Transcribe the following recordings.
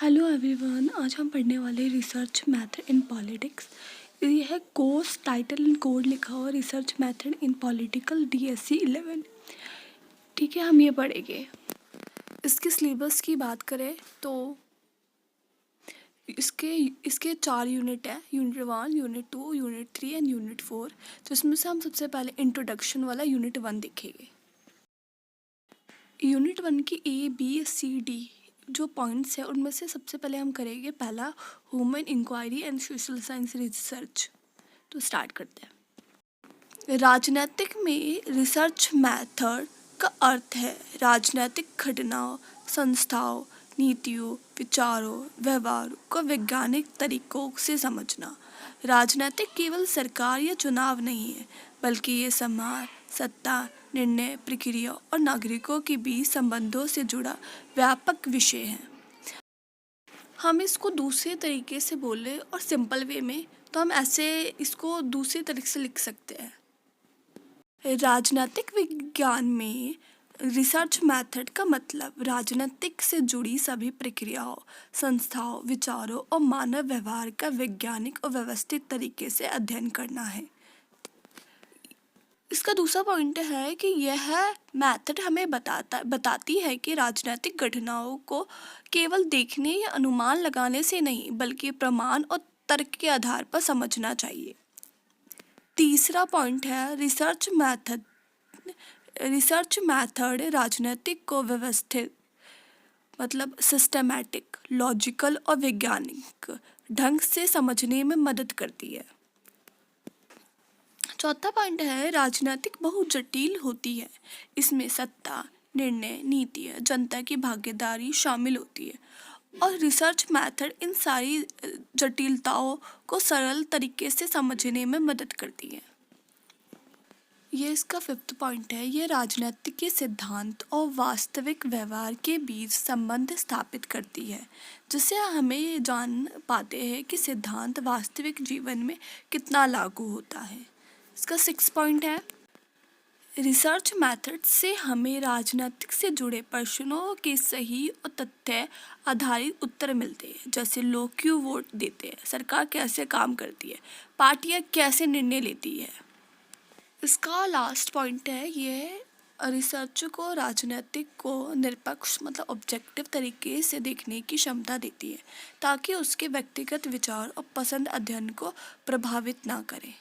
Hello everyone, आज हम पढ़ने वाले रिसर्च मेथड इन पॉलिटिक्स। ये है कोर्स टाइटल एंड कोड लिखा हुआ research method in political DSC 11। ठीक है, हम ये पढ़ेंगे। इसके सिलेबस की बात करें तो इसके 4 यूनिट है, unit 1, unit 2, unit 3 and unit 4। तो इसमें से हम सबसे पहले इंट्रोडक्शन वाला यूनिट 1 देखेंगे। यूनिट 1 की ABCD जो पॉइंट्स है उनमें से सबसे पहले हम करेंगे पहला human inquiry and social science research. तो स्टार्ट करते हैं। राजनीतिक में रिसर्च मेथड का अर्थ है राजनीतिक घटनाओं, संस्थाओं, नीतियों, विचारों, व्यवहार को वैज्ञानिक तरीकों से समझना। राजनीतिक केवल सरकार या चुनाव नहीं है, बल्कि ये समाज, सत्ता, निर्णय प्रक्रिया और नागरिकों के बीच संबंधों से जुड़ा व्यापक विषय है। हम इसको दूसरे तरीके से बोले और सिंपल वे में तो हम ऐसे इसको दूसरे तरीके से लिख सकते हैं। राजनीतिक विज्ञान में रिसर्च मेथड का मतलब राजनीतिक से जुड़ी सभी प्रक्रियाओं, संस्थाओं, विचारों और मानव व्यवहार का वैज्ञानिक और व्यवस्थित तरीके से अध्ययन करना है। इसका दूसरा पॉइंट है कि यह मेथड हमें बताती है कि राजनीतिक घटनाओं को केवल देखने या अनुमान लगाने से नहीं, बल्कि प्रमाण और तर्क के आधार पर समझना चाहिए। तीसरा पॉइंट है रिसर्च मेथड राजनीतिक को व्यवस्थित मतलब सिस्टमैटिक, लॉजिकल और वैज्ञानिक ढंग से समझने में मदद करती है। चौथा पॉइंट है राजनीतिक बहुत जटिल होती है। इसमें सत्ता, निर्णय, नीति, जनता की भागीदारी शामिल होती है और रिसर्च मेथड इन सारी जटिलताओं को सरल तरीके से समझने में मदद करती है। ये इसका 5th पॉइंट है। ये राजनीतिक के सिद्धांत और वास्तविक व्यवहार के बीच संबंध स्थापित करती है, जिससे हमें जान पाते हैं कि सिद्धांत वास्तविक जीवन में कितना लागू होता है। इसका 6th पॉइंट है रिसर्च मेथड से हमें राजनीतिक से जुड़े प्रश्नों के सही और तथ्य आधारित उत्तर मिलते हैं, जैसे लोग क्यों वोट देते हैं, सरकार कैसे काम करती है, पार्टियां कैसे निर्णय लेती है। इसका लास्ट पॉइंट है ये रिसर्च को राजनीतिक को निरपेक्ष मतलब ऑब्जेक्टिव तरीके से देखने की क्षमता देती है, ताकि उसके व्यक्तिगत विचार और पसंद अध्ययन को प्रभावित ना करें।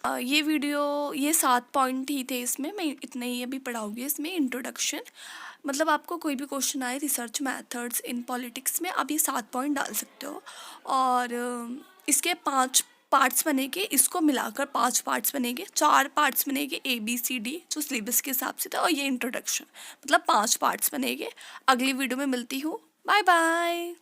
ये वीडियो ये 7 पॉइंट ही थे, इसमें मैं इतने ही अभी पढ़ाऊँगी। इसमें इंट्रोडक्शन मतलब आपको कोई भी क्वेश्चन आए रिसर्च मेथड्स इन पॉलिटिक्स में आप ये 7 पॉइंट डाल सकते हो और इसके 5 पार्ट्स बनेंगे। इसको मिलाकर 5 पार्ट्स बनेंगे, 4 पार्ट्स बनेंगे ABCD जो सिलेबस के हिसाब से था, और ये इंट्रोडक्शन मतलब 5 पार्ट्स बनेंगे। अगली वीडियो में मिलती हूँ। Bye bye.